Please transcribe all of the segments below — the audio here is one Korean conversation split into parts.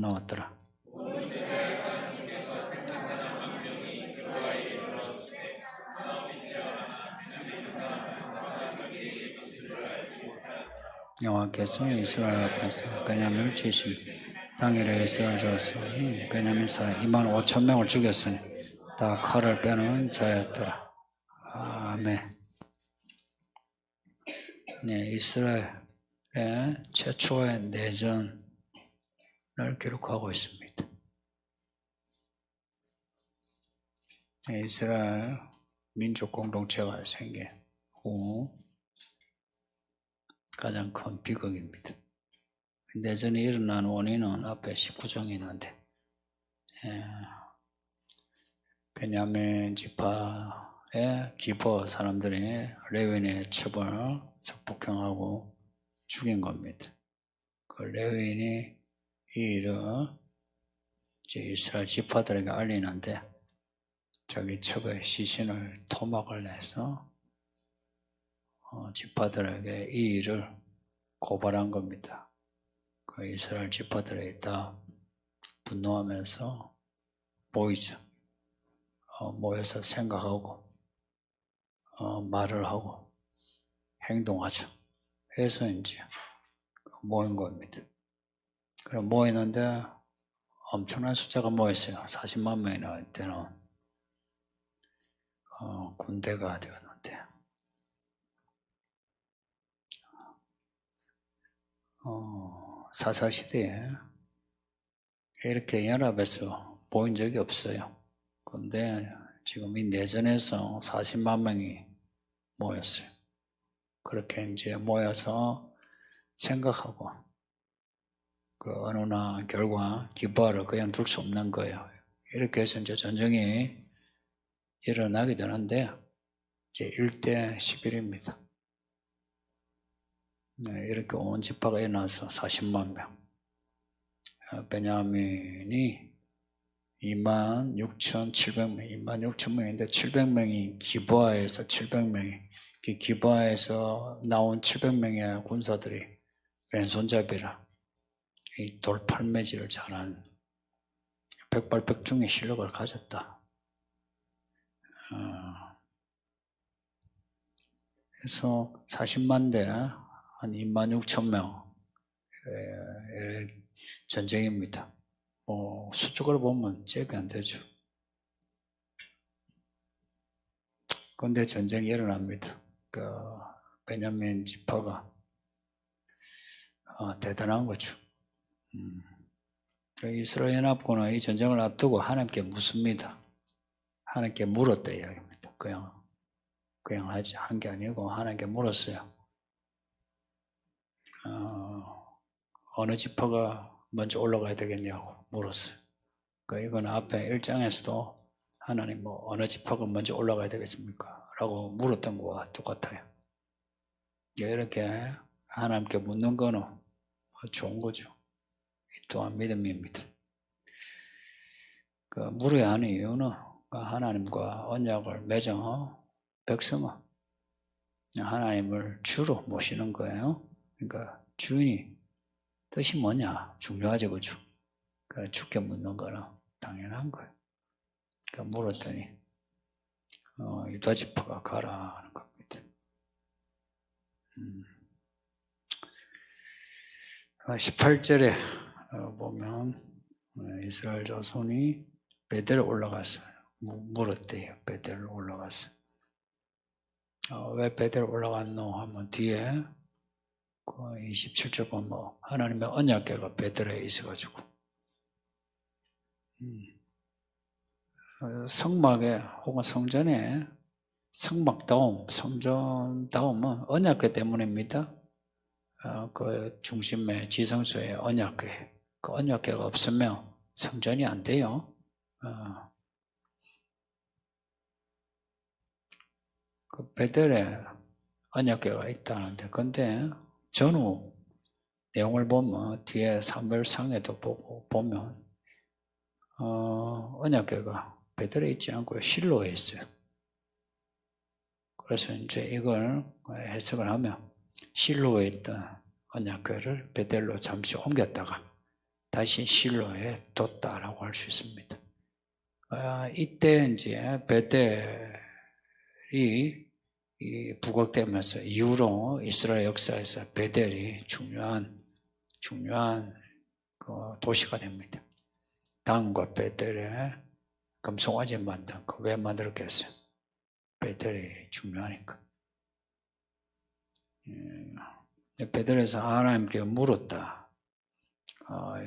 나왔더라. 여호와께서 이스라엘 앞에서 베냐민을 치심 당일에 이스라엘 자손이 베냐민 사람 25,000명을 죽였으니 다 칼을 빼는 자였더라. 아멘. 네, 이스라엘의 최초의 내전을 기록하고 있습니다. 네, 이스라엘 민족 공동체가 생긴 후 가장 큰 비극입니다. 내전이 일어난 원인은 앞에 19장에 있는데 베냐민 지파의 기버 사람들이 레위인의 처벌을 적폭행하고 죽인 겁니다. 그 레위인이 이 일을 이제 이스라엘 지파들에게 알리는데 자기 첩의 시신을 토막을 내서 지파들에게 이 일을 고발한 겁니다. 그 이스라엘 지파들이 다 분노하면서 모이죠. 모여서 생각하고 말을 하고 행동하죠. 해서 이제 모인 겁니다. 그럼 모이는데 엄청난 숫자가 모였어요. 40만 명이나 때는 군대가 되었는데 사사시대에 이렇게 연합해서 모인 적이 없어요. 그런데 지금 이 내전에서 40만 명이 모였어요. 그렇게 이제 모여서 생각하고 그 어느 날 결과 기부하를 그냥 둘 수 없는 거예요. 이렇게 해서 이제 전쟁이 일어나게 되는데 이제 1대 11입니다. 네, 이렇게 온 지파가 일어나서 40만 명. 베냐민이 26,700명, 26,000명인데 700명이 기부하에서 700명이 기부하에서 나온 700명의 군사들이 왼손잡이라 이 돌팔매질을 잘하는 백발백중의 실력을 가졌다. 그래서 40만 대 한 26,000명 전쟁입니다. 수적으로 보면 잽이 안 되죠. 그런데 전쟁이 일어납니다. 그 베냐민 지파가 대단한 거죠. 이스라엘 연합군은 이 전쟁을 앞두고 하나님께 묻습니다. 하나님께 물었다 이야기입니다. 그냥 하지 한 게 아니고 하나님께 물었어요. 어느 지파가 먼저 올라가야 되겠냐고 물었어요. 이건 앞에 1장에서도 하나님 어느 지파가 먼저 올라가야 되겠습니까? 라고 물었던 거와 똑같아요. 이렇게 하나님께 묻는 거는 좋은 거죠. 이 또한 믿음입니다. 물어야 하는 이유는 하나님과 언약을 맺은 백성은 하나님을 주로 모시는 거예요. 그러니까 주인이 뜻이 뭐냐 중요하죠, 그죠? 주께 묻는 거는 당연한 거예요. 물었더니 유다 지파가 가라 하는 겁니다. 18절에 보면 이스라엘 자손이 베델에 올라갔어요. 물었대요. 베델에 올라갔어요. 왜 베델에 올라갔노 하면 뒤에 27절 보면 하나님의 언약궤가 베델에 있어가지고 성막에 혹은 성전에 성막다움, 성전다움은 언약궤 때문입니다. 그 중심에 지성소에 언약궤, 그 언약궤가 없으면 성전이 안 돼요. 그 베델에 언약궤가 있다는데, 근데 전후 내용을 보면 뒤에 사무엘상에도 보면 언약궤가 베델에 있지 않고 실로에 있어요. 그래서 이제 이걸 해석을 하면 실로에 있던 언약궤를 베델로 잠시 옮겼다가 다시 실로에 뒀다라고 할 수 있습니다. 이때 이제 베델이 부각되면서 이후로 이스라엘 역사에서 베델이 중요한 그 도시가 됩니다. 단과 베델에 금송아지 만든 거 왜 만들었겠어요? 베델이 중요하니까. 베델에서 하나님께 물었다.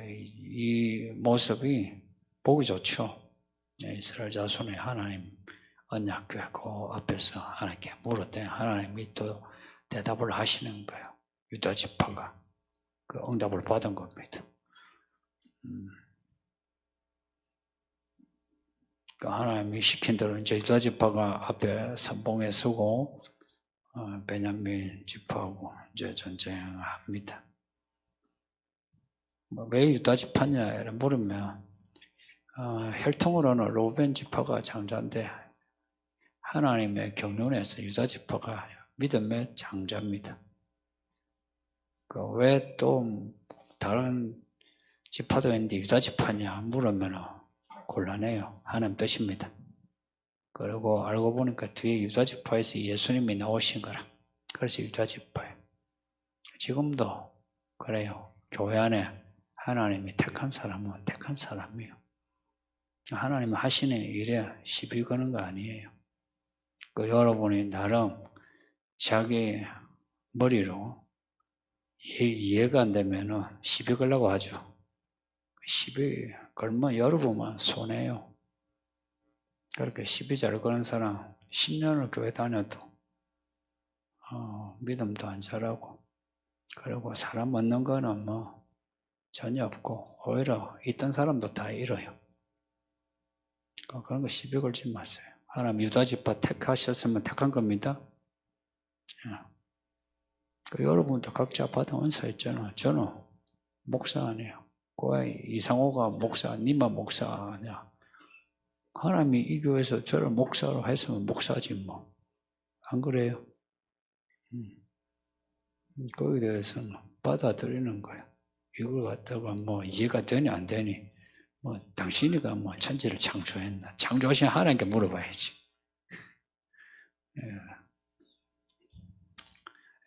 이 모습이 보기 좋죠. 이스라엘 자손의 하나님 언약궤 그 앞에서 하나님께 물었더니 하나님이 또 대답을 하시는 거예요. 유다 지파가 그 응답을 받은 겁니다. 그 하나님이 시킨 대로 이제 유다 지파가 앞에 선봉에 서고 베냐민 지파하고 이제 전쟁합니다. 왜 유다 지파냐 이렇게 물으면 혈통으로는 로벤 지파가 장자인데 하나님의 경륜에서 유다 지파가 믿음의 장자입니다. 왜 또 다른 지파도 있는데 유다 지파냐 물으면 곤란해요. 하나님 뜻입니다. 그리고 알고 보니까 뒤에 유다 지파에서 예수님이 나오신 거라. 그래서 유다 지파예요. 지금도 그래요. 교회 안에 하나님이 택한 사람은 택한 사람이에요. 하나님이 하시는 일에 시비 거는 거 아니에요. 여러분이 나름 자기 머리로 이해가 안 되면 시비 걸려고 하죠. 시비 걸면 여러분만 손해요. 그렇게 시비 잘 거는 사람 10년을 교회 다녀도 믿음도 안 자라고 그리고 사람 만난 거는 뭐 전혀 없고 오히려 있던 사람도 다 잃어요. 그런 거 시비 걸지 마세요. 하나님 유다 지파 택하셨으면 택한 겁니다. 여러분도 각자 받은 은사 있잖아요. 저는 목사 아니에요. 이상호가 목사, 니만 목사 아니야. 하나님이 이 교회에서 저를 목사로 했으면 목사지 뭐. 안 그래요? 거기에 대해서는 받아들이는 거예요. 이걸 갖다가 뭐 이해가 되니 안 되니 뭐 당신이가 뭐 천지를 창조했나? 창조하신 하나님께 물어봐야지.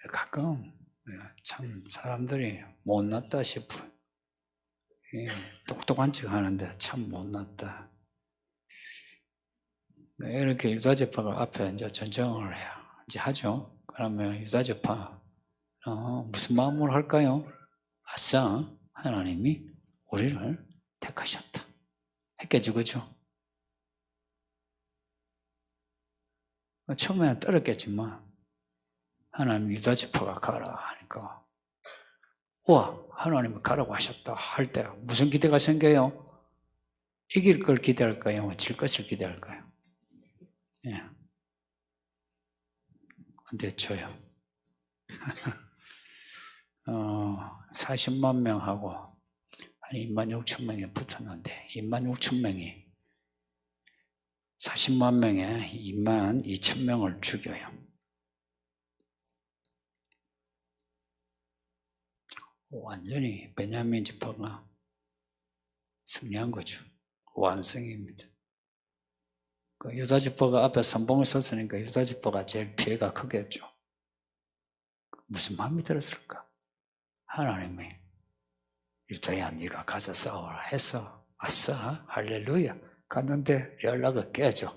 가끔 참 사람들이 못났다 싶어요. 똑똑한 척 하는데 참 못났다. 이렇게 유다지파가 앞에 이제 전쟁을 이제 하죠. 그러면 유다지파 무슨 마음으로 할까요? 아싸, 하나님이 우리를 택하셨다. 했겠죠, 그죠? 처음에는 떨었겠지만 하나님 유다지파가 가라 하니까 우와, 하나님이 가라고 하셨다 할 때 무슨 기대가 생겨요? 이길 걸 기대할까요? 질 것을 기대할까요? 예. 근데 저요. 40만 명하고 한 2만 6천 명이 붙었는데 2만 6천 명이 40만 명에 2만 2천 명을 죽여요. 완전히 베냐민 지파가 승리한 거죠. 완성입니다. 유다 지파가 앞에 선봉을 섰으니까 유다 지파가 제일 피해가 크겠죠. 무슨 마음이 들었을까? 하나님이 유다야 네가 가서 싸워라 해서 아싸 할렐루야 갔는데 연락을 깨죠.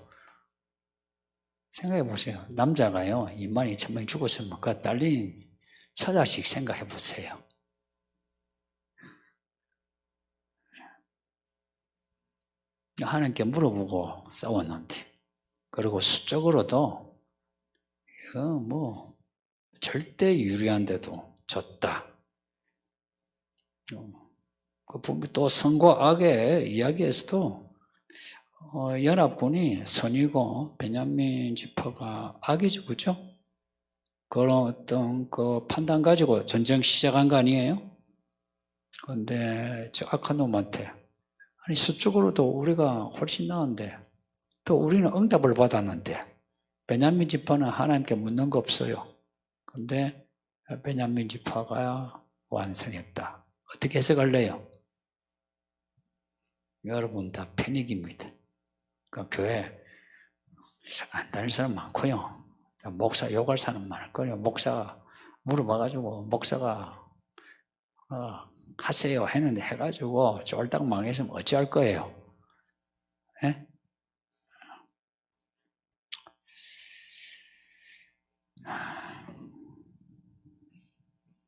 생각해 보세요. 남자가요 2만 2천 명 죽었으면 그 딸린 처자식 생각해 보세요. 하나님께 물어보고 싸웠는데 그리고 수적으로도 이거 뭐 절대 유리한데도 졌다. 또 선과 악의 이야기에서도 연합군이 선이고 베냐민 지파가 악이죠, 그렇죠? 그런 어떤 그 판단 가지고 전쟁 시작한 거 아니에요? 그런데 저 악한 놈한테 아니 수적으로도 우리가 훨씬 나은데 또 우리는 응답을 받았는데 베냐민 지파는 하나님께 묻는 거 없어요. 그런데 베냐민 지파가 완성했다. 어떻게 해석할래요? 여러분 다 패닉입니다. 그러니까 교회 안 다닐 사람 많고요. 목사 욕할 사람 많을 거예요. 목사가 물어봐가지고 목사가 하세요 했는데 해가지고 쫄딱 망했으면 어찌할 거예요? 예?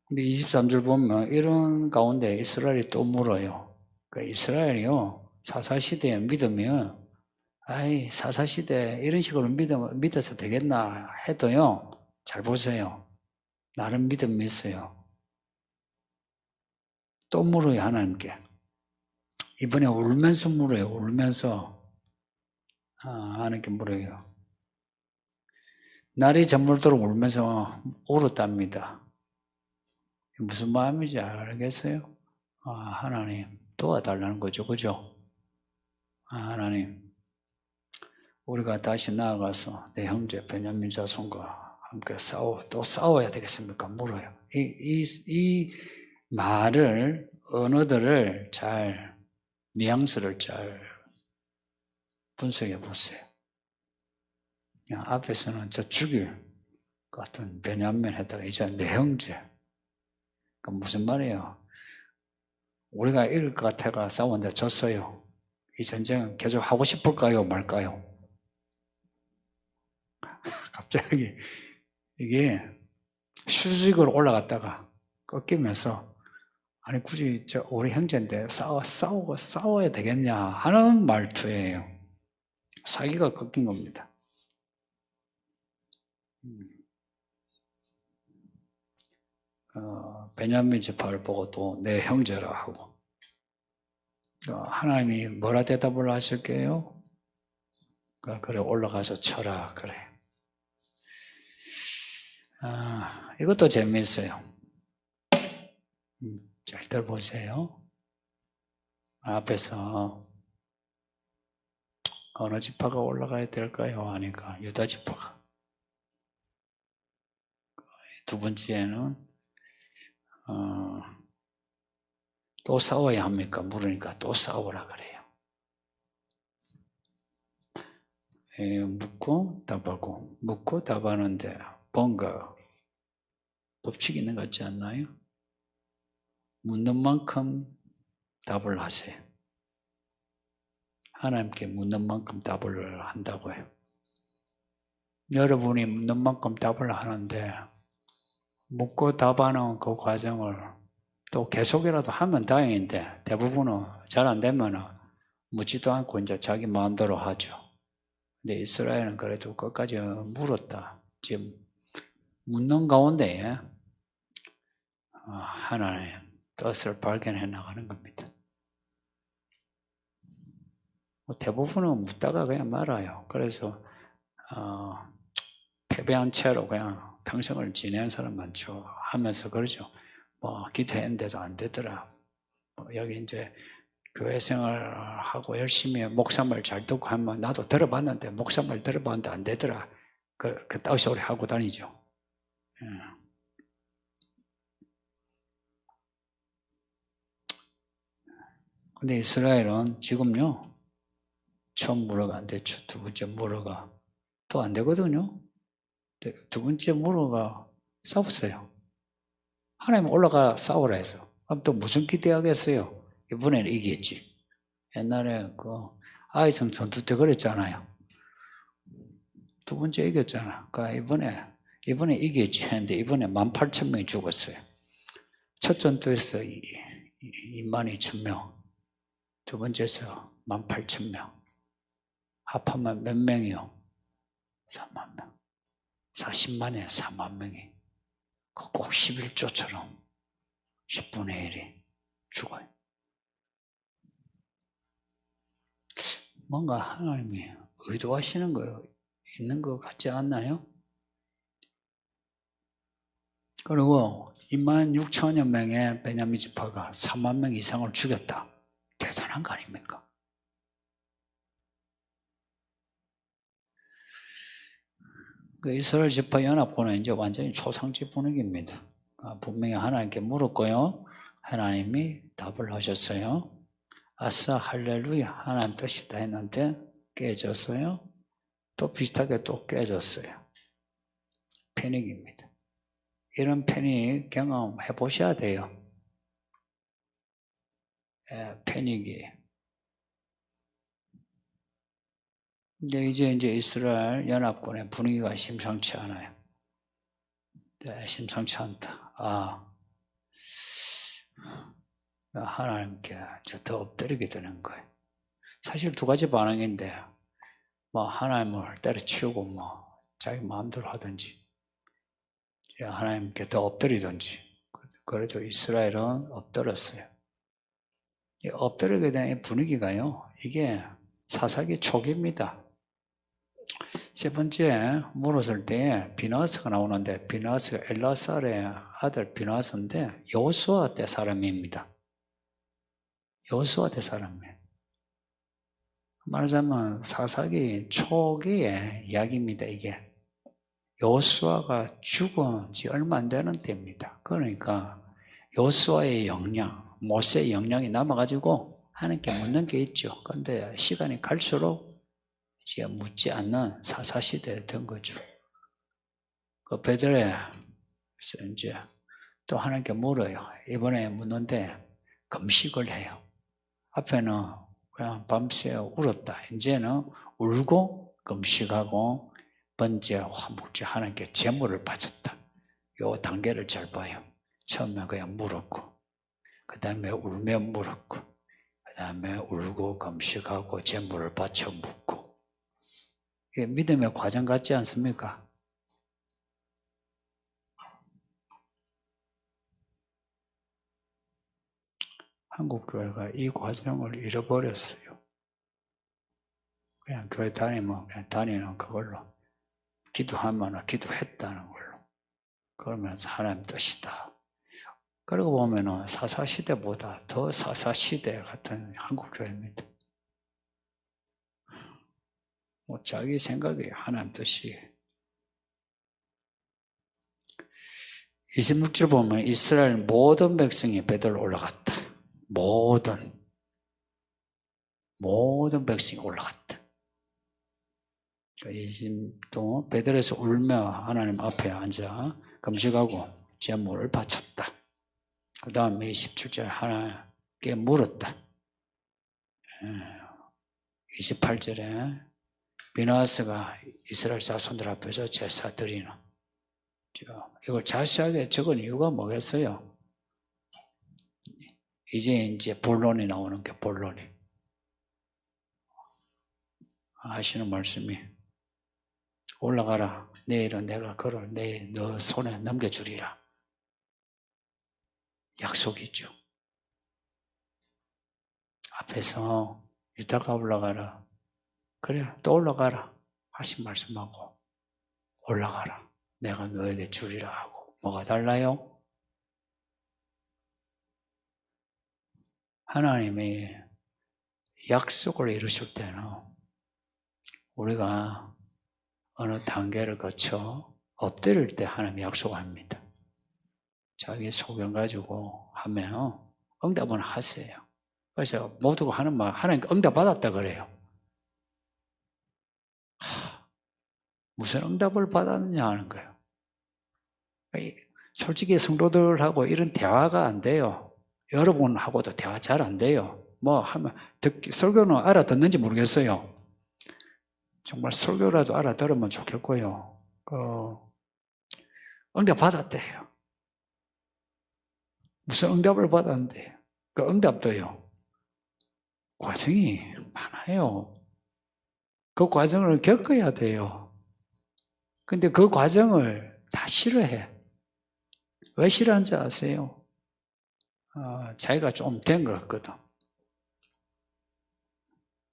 근데 23절 보면 이런 가운데 이스라엘이 또 물어요. 그러니까 이스라엘이요, 사사시대에 믿으면, 아이, 사사시대 이런 식으로 믿어서 되겠나 해도요, 잘 보세요. 나름 믿음이 있어요. 또 물어요, 하나님께. 이번에 울면서 물어요, 울면서. 하나님께 물어요. 날이 저물도록 울면서 울었답니다. 무슨 마음인지 알겠어요? 하나님 도와달라는 거죠, 그죠? 하나님, 우리가 다시 나아가서 내 형제 베냐민 자손과 함께 또 싸워야 되겠습니까? 물어요. 이 말을, 언어들을 잘, 뉘앙스를 잘 분석해 보세요. 그냥 앞에서는 저 죽일 것 같은 베냐민 했다가 이제 내 형제. 그럼 무슨 말이에요? 우리가 이길 것 같아가 싸웠는데 졌어요. 이 전쟁 계속 하고 싶을까요? 말까요? 갑자기 이게 수직으로 올라갔다가 꺾이면서 아니 굳이 우리 형제인데 싸워야 되겠냐 하는 말투예요. 사기가 꺾인 겁니다. 베냐민 지파를 보고 또 내 형제라 하고 하나님이 뭐라 대답을 하실게요? 그래 올라가서 쳐라 그래. 이것도 재미있어요. 잘들 보세요. 앞에서 어느 지파가 올라가야 될까요? 아니까 유다 지파가. 두 번째는 또 싸워야 합니까? 물으니까 또 싸우라 그래요. 묻고 답하고 묻고 답하는데 뭔가 법칙이 있는 것 같지 않나요? 묻는 만큼 답을 하세요. 하나님께 묻는 만큼 답을 한다고요. 여러분이 묻는 만큼 답을 하는데 묻고 답하는 그 과정을 또 계속이라도 하면 다행인데 대부분은 잘 안 되면 묻지도 않고 이제 자기 마음대로 하죠. 근데 이스라엘은 그래도 끝까지 물었다. 지금 묻는 가운데 하나님 뜻을 발견해 나가는 겁니다. 대부분은 묻다가 그냥 말아요. 그래서 패배한 채로 그냥 평생을 지내는 사람 많죠. 하면서 그러죠. 기도했는데도 안 되더라. 여기 이제 교회 생활하고 열심히 목사 말 잘 듣고 하면 나도 들어봤는데 목사 말 들어봤는데 안 되더라. 그 따위 소리 하고 다니죠. 근데 이스라엘은 지금요. 처음 물어가 안 됐죠. 두 번째 물어가 또 안 되거든요. 두 번째 물어가 싸웠어요. 하나님 올라가 싸우라 해서. 그럼 또 무슨 기대하겠어요? 이번에는 이기겠지. 옛날에 아이성 전투 때 그랬잖아요. 두 번째 이겼잖아. 그러니까 이번에 이기겠지 했는데 이번에 18,000명이 죽었어요. 첫 전투에서 22,000명. 두 번째에서 18,000명. 합하면 몇 명이요? 3만 명. 40만에 4만 명이. 꼭 11조처럼 10분의 1이 죽어요. 뭔가 하나님이 의도하시는 거 있는 것 같지 않나요? 그리고 26,000여 명의 베냐민 지파가 3만 명 이상을 죽였다. 대단한 거 아닙니까? 이스라엘 지파 연합군은 이제 완전히 초상집 분위기입니다. 분명히 하나님께 물었고요. 하나님이 답을 하셨어요. 아싸 할렐루야 하나님 뜻이다 했는데 깨졌어요. 또 비슷하게 또 깨졌어요. 패닉입니다. 이런 패닉 경험해 보셔야 돼요. 패닉이에요. 근데 이제 이스라엘 연합군의 분위기가 심상치 않아요. 심상치 않다. 하나님께 더 엎드리게 되는 거예요. 사실 두 가지 반응인데, 하나님을 때려치우고 자기 마음대로 하든지, 하나님께 더 엎드리든지. 그래도 이스라엘은 엎드렸어요. 이 엎드리게 된 분위기가요, 이게 사사기 초기입니다. 세 번째 물었을 때 비나스가 나오는데, 비나스가 엘라살의 아들 비나스인데 여호수아 때 사람입니다. 여호수아 때 사람이에요. 말하자면 사사기 초기의 이야기입니다. 이게 여호수아가 죽은 지 얼마 안 되는 때입니다. 그러니까 여호수아의 영향, 모세의 영향이 남아가지고 하나님께 묻는 게 있죠. 그런데 시간이 갈수록 이제 묻지 않는 사사시대에 된 거죠. 그 베들레헴에서 이제 또 하나님께 물어요. 이번에 묻는데 금식을 해요. 앞에는 그냥 밤새 울었다. 이제는 울고 금식하고 번째 화목제 하나님께 제물을 바쳤다. 요 단계를 잘 봐요. 처음에 그냥 물었고, 그 다음에 울며 물었고, 그 다음에 울고 금식하고 제물을 바쳐 묻고. 이게 믿음의 과정 같지 않습니까? 한국 교회가 이 과정을 잃어버렸어요. 그냥 교회 다니면 그냥 다니는 그걸로, 기도하면 기도했다는 걸로, 그러면서 하나님 뜻이다. 그러고 보면은 사사시대보다 더 사사시대 같은 한국 교회입니다. 자기 생각이 하나님 뜻이. 26절 보면 이스라엘 모든 백성이 베들로 올라갔다. 모든 백성이 올라갔다. 또 베들에서 울며 하나님 앞에 앉아 금식하고 제물을 바쳤다. 그 다음에 27절 하나님께 물었다. 28절에 비나스가 이스라엘 자손들 앞에서 제사 드리는, 이걸 자세하게 적은 이유가 뭐겠어요? 이제 본론이 나오는 게 본론이. 하시는 말씀이 올라가라. 내일은 내가 그를 너 손에 넘겨주리라. 약속이죠. 앞에서 유다가 올라가라. 그래, 또 올라가라. 하신 말씀하고 올라가라. 내가 너에게 주리라 하고. 뭐가 달라요? 하나님이 약속을 이루실 때는 우리가 어느 단계를 거쳐 엎드릴 때 하나님이 약속합니다. 자기 소견 가지고 하면 응답은 하세요. 그래서 모두가 하는 말, 하나님 응답 받았다 그래요. 무슨 응답을 받았느냐 하는 거예요. 솔직히 성도들하고 이런 대화가 안 돼요. 여러분하고도 대화 잘 안 돼요. 하면 설교는 알아듣는지 모르겠어요. 정말 설교라도 알아들으면 좋겠고요. 응답 받았대요. 무슨 응답을 받았는데, 그 응답도요, 과정이 많아요. 그 과정을 겪어야 돼요. 근데 그 과정을 다 싫어해. 왜 싫어하는지 아세요? 자기가 좀 된 것 같거든.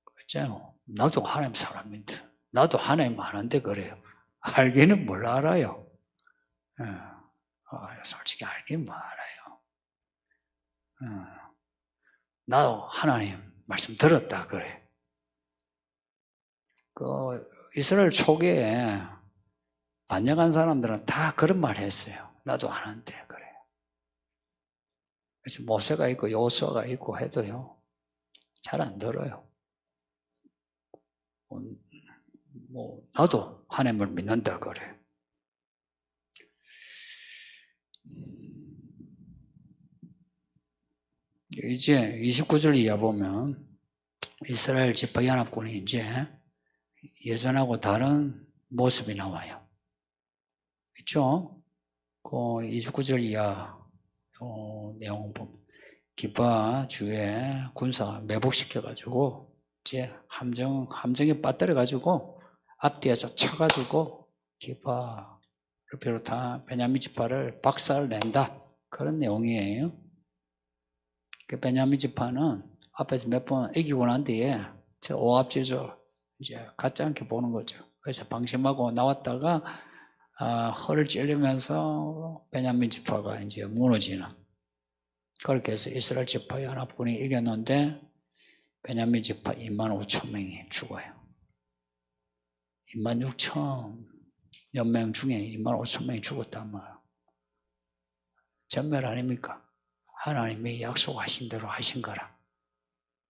그렇잖아요. 나도 하나님 사람인데, 나도 하나님 아는데 그래요. 알기는 뭘 알아요? 솔직히 알긴 뭐 알아요. 나도 하나님 말씀 들었다 그래. 이스라엘 초기에 반역한 사람들은 다 그런 말 했어요. 나도 아는데 그래요. 그래서 모세가 있고 여호수아가 있고 해도요, 잘 안 들어요. 나도 하나님을 믿는다 그래. 이제 29절 이하 보면 이스라엘 지파연합군이 이제 예전하고 다른 모습이 나와요. 그렇죠? 그 29절 이하 내용 보면 기브아 주에 군사 매복시켜가지고 이제 함정에 빠뜨려가지고 앞뒤에서 쳐가지고 기브아를 비롯한 베냐민 지파를 박살낸다. 그런 내용이에요. 그 베냐민 지파는 앞에서 몇 번 이기고 난 뒤에 저 오합지졸 이제 갖지 않게 보는 거죠. 그래서 방심하고 나왔다가 허를 찔리면서 베냐민 지파가 이제 무너지는. 그렇게 해서 이스라엘 지파 연합군이 이겼는데 베냐민 지파 25,000명이 죽어요. 26,000여 명 중에 25,000명이 죽었단 말이에요. 전멸 아닙니까? 하나님이 약속하신 대로 하신 거라.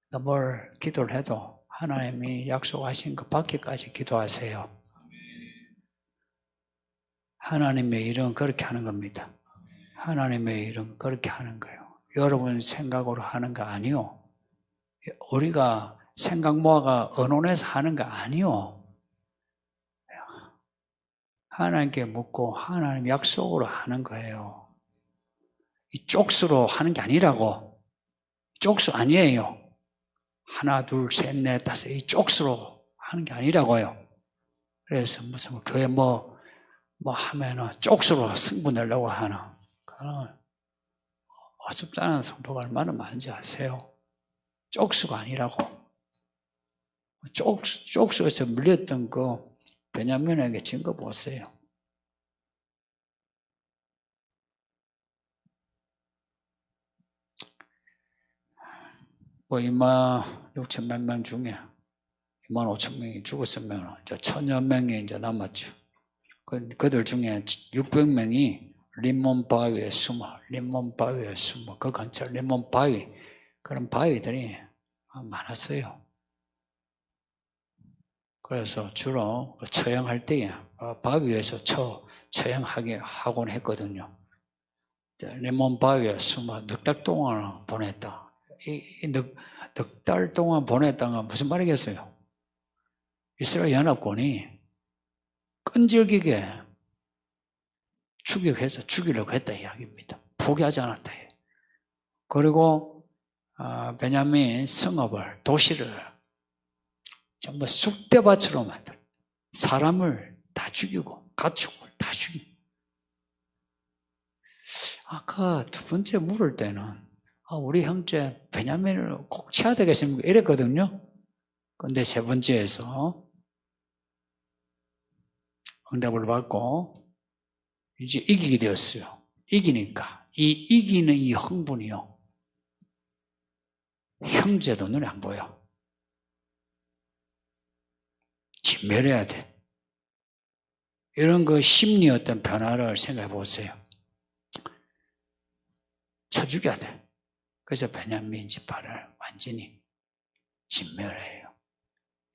그러니까 뭘 기도를 해도 하나님이 약속하신 것 밖에까지 기도하세요. 하나님의 일은 그렇게 하는 겁니다. 하나님의 일은 그렇게 하는 거예요. 여러분 생각으로 하는 거 아니요. 우리가 생각 모아가 언론에서 하는 거 아니요. 하나님께 묻고 하나님 약속으로 하는 거예요. 이 쪽수로 하는 게 아니라고. 쪽수 아니에요. 하나, 둘, 셋, 넷, 다섯 이 쪽수로 하는 게 아니라고요. 그래서 무슨 교회 하면은 쪽수로 승부 내려고 하는 그런 어줍지 않은 성도가 얼마나 많은지 아세요? 쪽수가 아니라고. 쪽수에서 물렸던 그 베냐민에게 증거 보세요. 뭐 26,000 몇 명 중에 25,000명이 죽었으면 이제 1,000여 명이 이제 남았죠. 그들 중에 600명이 림몬 바위에 숨어, 그 근처 림몬 바위, 그런 바위들이 많았어요. 그래서 주로 처형할 때에 바위에서 처형하게 하곤 했거든요. 림몬 바위에 숨어 넉 달 동안 보냈다. 넉 달 동안 보냈다는 건 무슨 말이겠어요? 이스라엘 연합군이 끈질기게 추격해서 죽이려고 했다 이야기입니다. 포기하지 않았다. 그리고 베냐민 성읍을, 도시를 전부 쑥대밭으로 만들, 사람을 다 죽이고 가축을 다 죽이고. 아까 두 번째 물을 때는 우리 형제 베냐민을 꼭 쳐야 되겠습니까? 이랬거든요. 그런데 세 번째에서 응답을 받고 이제 이기게 되었어요. 이기니까 이기는 이 흥분이요. 형제도 눈에 안 보여. 진멸해야 돼. 이런 그 심리 어떤 변화를 생각해 보세요. 쳐 죽여야 돼. 그래서 베냐민 지파를 완전히 진멸해요.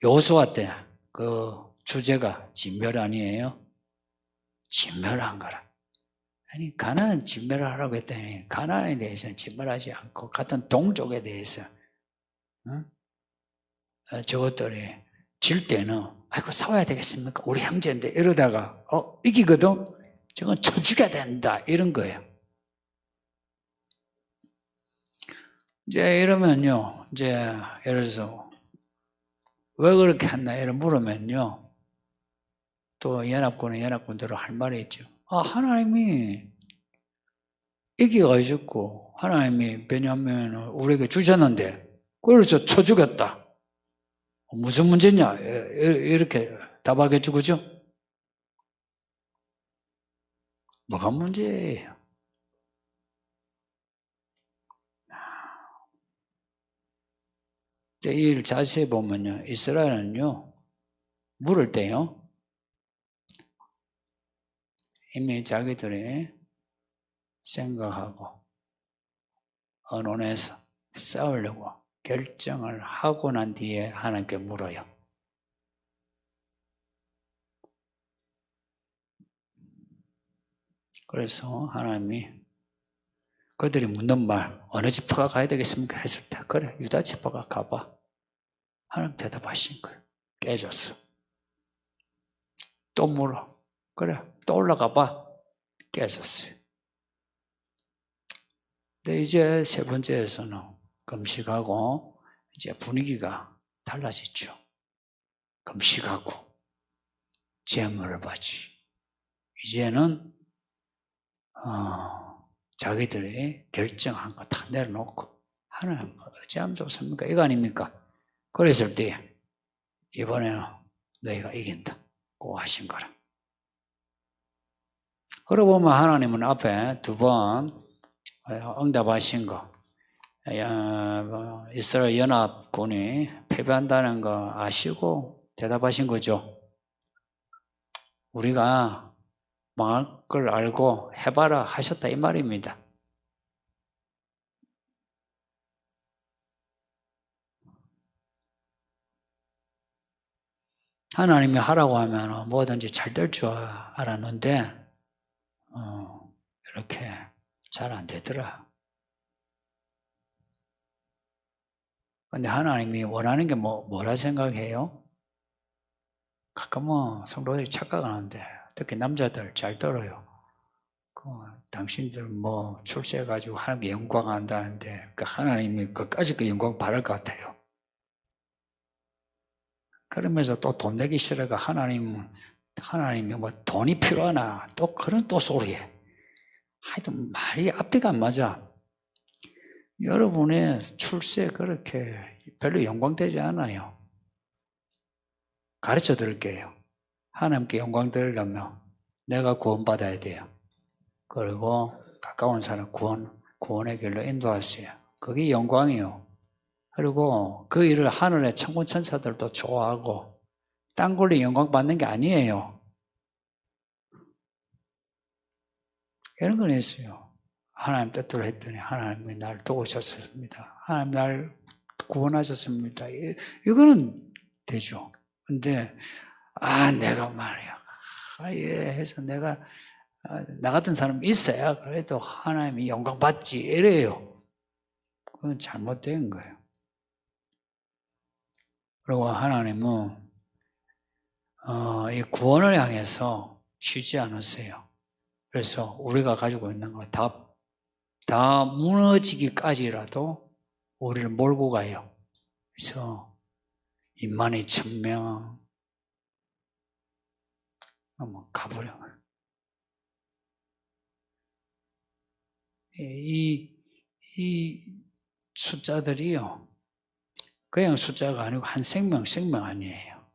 여호수아 때 그 주제가 진멸 아니에요? 진멸한 거라. 아니 가나안 진멸을 하라고 했더니 가나안에 대해서는 진멸하지 않고 같은 동족에 대해서 저것들이 질 때는 아이고 싸워야 되겠습니까? 우리 형제인데 이러다가 이기거든? 저건 쳐 죽여야 된다 이런 거예요. 이제 이러면요, 이제 예를 들어서 왜 그렇게 했나 이런 물으면요, 또 연합군은 연합군대로 할 말이 있죠. 하나님이 이겨가지고 하나님이 베냐민을 우리에게 주셨는데 그래서 쳐 죽였다. 무슨 문제냐 이렇게 답하겠죠, 그죠? 뭐가 문제예요? 이 일 자세히 보면요, 이스라엘은요, 물을 때요, 이미 자기들이 생각하고 언론에서 싸우려고 결정을 하고 난 뒤에 하나님께 물어요. 그래서 하나님이 그들이 묻는 말, 어느 지파가 가야 되겠습니까? 했을 때, 그래, 유다 지파가 가봐. 하나님 대답하신 거예요. 깨졌어. 또 물어. 그래, 또 올라가 봐. 깨졌어요. 근데 이제 세 번째에서는 금식하고 이제 분위기가 달라졌죠. 금식하고 제물을 바치. 이제는 자기들이 결정한 거 다 내려놓고 하나님 어찌하면 좋습니까? 이거 아닙니까? 그랬을 때 이번에는 너희가 이긴다고 하신 거라. 그러고 보면 하나님은 앞에 두 번 응답하신 거, 이스라엘 연합군이 패배한다는 거 아시고 대답하신 거죠. 우리가 망할 걸 알고 해봐라 하셨다 이 말입니다. 하나님이 하라고 하면 뭐든지 잘 될 줄 알았는데 이렇게 잘 안 되더라. 근데 하나님이 원하는 게 뭐라 생각해요? 가끔은 성도들이 착각하는데 특히 남자들 잘 들어요. 당신들 출세해가지고 하나님께 영광한다는데 하나님이 끝까지 그 영광 바랄 것 같아요. 그러면서 또 돈 내기 싫어가 하나님이 돈이 필요하나 또 그런 또 소리해. 하여튼 말이 앞뒤가 안 맞아. 여러분의 출세 그렇게 별로 영광되지 않아요. 가르쳐 드릴게요. 하나님께 영광 드리려면 내가 구원받아야 돼요. 그리고 가까운 사람 구원의 길로 인도하세요. 그게 영광이에요. 그리고 그 일을 하늘의 천군 천사들도 좋아하고 딴 걸로 영광 받는 게 아니에요. 이런 건 있어요. 하나님 뜻대로 했더니 하나님이 날 도우셨습니다. 하나님 날 구원하셨습니다. 이거는 되죠. 근데 내가 말이야. 해서 내가 나 같은 사람 있어야 그래도 하나님이 영광 받지 이래요. 그건 잘못된 거예요. 그리고 하나님은 이 구원을 향해서 쉬지 않으세요. 그래서 우리가 가지고 있는 거 다 무너지기까지라도 우리를 몰고 가요. 그래서 22,000명 가버려. 이 숫자들이요. 그냥 숫자가 아니고 한 생명 아니에요.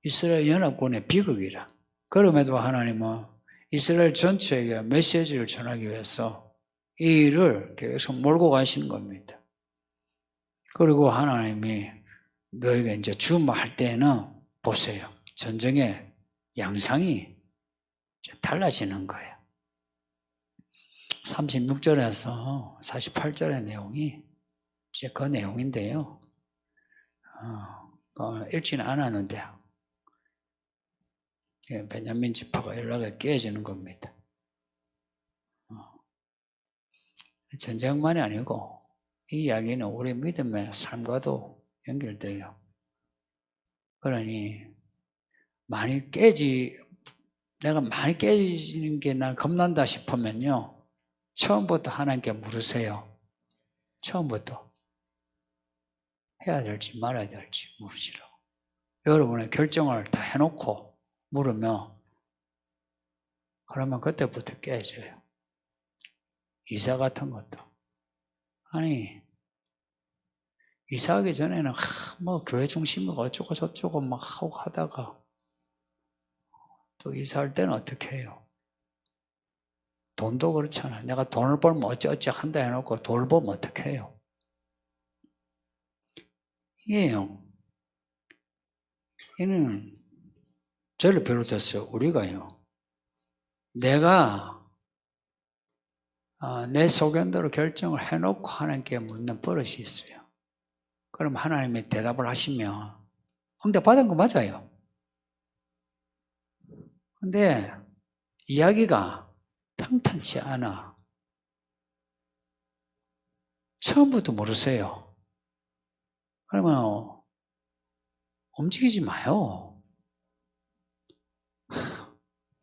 이스라엘 연합군의 비극이라. 그럼에도 하나님은 이스라엘 전체에게 메시지를 전하기 위해서 이 일을 계속 몰고 가시는 겁니다. 그리고 하나님이 너희가 이제 주문할 때는 보세요. 전쟁의 양상이 달라지는 거예요. 36절에서 48절의 내용이 이제 그 내용인데요. 읽지는 않았는데 베냐민 지파가 연락이 깨지는 겁니다. 전쟁만이 아니고 이 이야기는 우리 믿음의 삶과도 연결돼요. 그러니 내가 많이 깨지는 게 난 겁난다 싶으면요. 처음부터 하나님께 물으세요. 처음부터. 해야 될지 말아야 될지 물으시라고. 여러분의 결정을 다 해놓고 물으면 그러면 그때부터 깨져요. 이사 같은 것도. 이사하기 전에는 교회 중심으로 어쩌고 저쩌고 막 하고 하다가 또 이사할 때는 어떻게 해요? 돈도 그렇잖아요. 내가 돈을 벌면 어찌어찌 한다 해놓고 돈을 벌면 어떻게 해요? 이게요. 이는 저를 비롯해서 우리가요. 내가 내 소견대로 결정을 해놓고 하나님께 묻는 버릇이 있어요. 그럼 하나님이 대답을 하시면 응답받은 거 맞아요. 근데 이야기가 평탄치 않아. 처음부터 모르세요. 그러면 움직이지 마요.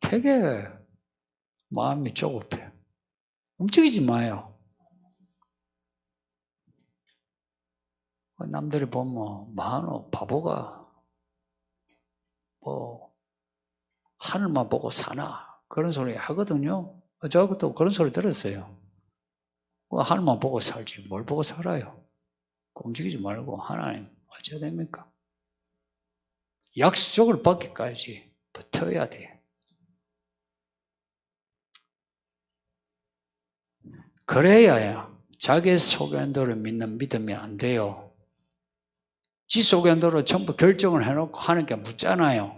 되게 마음이 조급해. 움직이지 마요. 남들이 보면 마노 바보가 뭐 하늘만 보고 사나 그런 소리 하거든요. 저것도 그런 소리 들었어요. 하늘만 보고 살지 뭘 보고 살아요. 움직이지 말고 하나님 어찌해야 됩니까? 약속을 받기까지 버텨야 돼. 그래야 자기 소견대로 믿는 믿음이 안 돼요. 지 소견대로 전부 결정을 해놓고 하나님께 묻잖아요.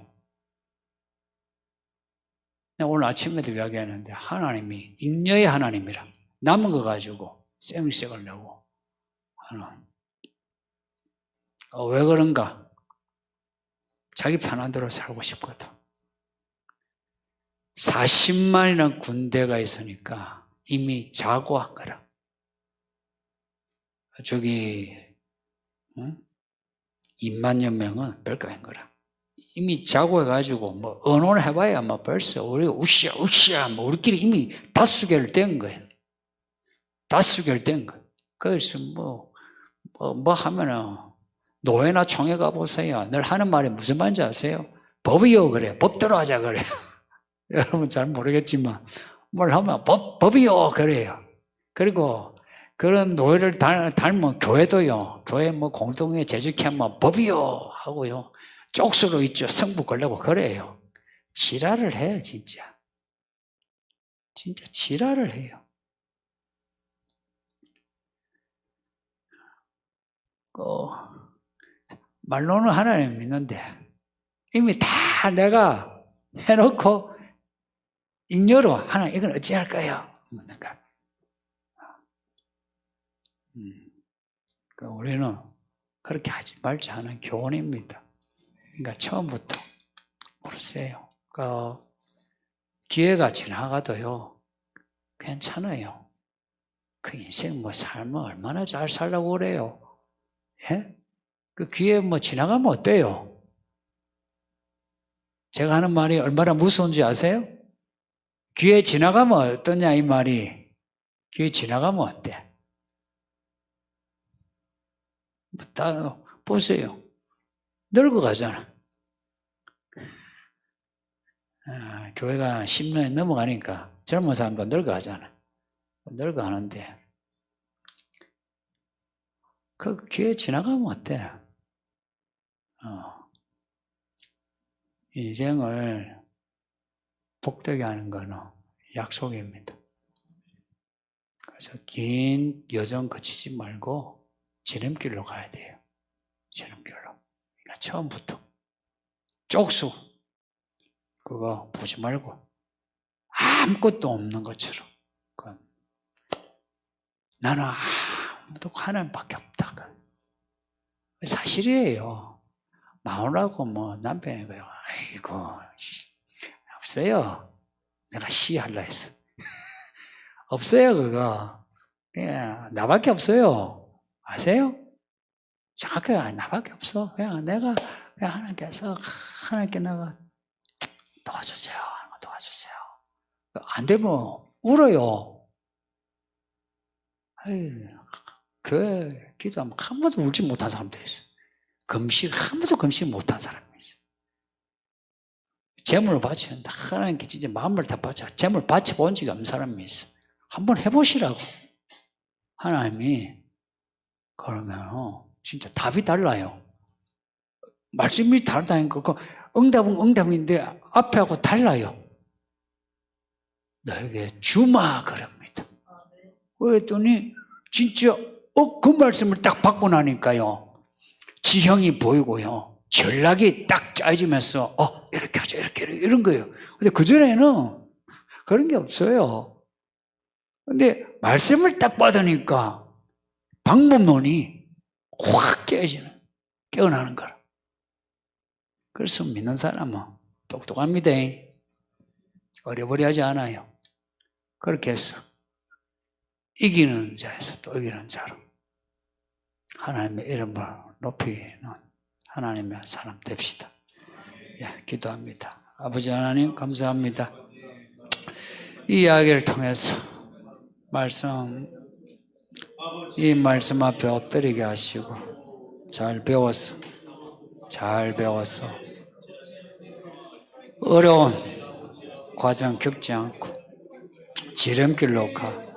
오늘 아침에도 이야기했는데 하나님이 잉여의 하나님이라 남은 거 가지고 생색을 내고 하는. 왜 그런가? 자기 편한 대로 살고 싶거든. 40만이라는 군대가 있으니까 이미 자고한 거라. 저기 2만여 명은 별거 아닌 거라. 이미 자고해가지고 뭐 언론해봐야 뭐 벌써 우리 우시야 뭐 우리끼리 이미 다수결 된 거예요. 다수결 된 거예요. 그래서 뭐 하면은 노회나 총회 가보세요. 늘 하는 말이 무슨 말인지 아세요? 법이요 그래. 법대로 하자 그래요. 여러분 잘 모르겠지만 뭘 하면 법이요 그래요. 그리고 그런 노예를 닮은 교회도요. 교회 뭐 공동회 제적하면 법이요 하고요. 쪽수로 있죠. 성부 걸려고 그래요. 지랄을 해 진짜. 진짜 지랄을 해요. 말로는 하나님 믿는데 이미 다 내가 해놓고 잉여로 하나님 이건 어찌할까요? 묻는가. 그러니까 우리는 그렇게 하지 말자 하는 교훈입니다. 그러니까 처음부터 모르세요. 그러니까 기회가 지나가도요 괜찮아요. 그 인생 뭐 삶을 얼마나 잘 살라고 그래요. 예? 그 기회 뭐 지나가면 어때요? 제가 하는 말이 얼마나 무서운지 아세요? 기회 지나가면 어떠냐 이 말이. 기회 지나가면 어때? 다 보세요. 늙어가잖아. 교회가 10년이 넘어가니까 젊은 사람도 늙어가잖아. 늙어가는데 그 기회 지나가면 어때? 인생을 복되게 하는 거는 약속입니다. 그래서 긴 여정 거치지 말고 지름길로 가야 돼요. 지름길로. 그러니까 처음부터 쪽수 그거 보지 말고 아무것도 없는 것처럼 나는 아무도 하나님밖에 없다. 사실이에요. 나오라고 뭐 남편이 그래요. 아이고 없어요. 내가 시할라 했어. 없어요 그거. 그냥 나밖에 없어요. 아세요? 정확하게 나밖에 없어. 그냥 내가 그냥 하나님께 내가 도와주세요. 도와주세요. 안 되면 울어요. 교회 기도하면 한 번도 울지 못한 사람도 있어. 한 번도 금식 못한 사람이 있어. 재물을 바치는데 하나님께 진짜 마음을 다 바쳐. 재물 바쳐본 적이 없는 사람이 있어. 한번 해보시라고. 하나님이 그러면 진짜 답이 달라요. 말씀이 다르다니까 응답은 응답인데 앞에하고 달라요. 너에게 주마 그럽니다. 그랬더니 진짜 그 말씀을 딱 받고 나니까요. 지형이 보이고요. 전략이 딱 짜지면서 이렇게 하자 이렇게 이런 거예요. 근데 그전에는 그런 게 없어요. 근데 말씀을 딱 받으니까 방법론이 확 깨어나는 거라. 그래서 믿는 사람은 똑똑합니다. 어려버리하지 않아요. 그렇게 해서 이기는 자에서 또 이기는 자로 하나님의 이름을 높이는 하나님의 사람 됩시다. 예, 기도합니다. 아버지 하나님 감사합니다. 이 이야기를 통해서 이 말씀 앞에 엎드리게 하시고 잘 배워서 어려운 과정 겪지 않고 지름길로 가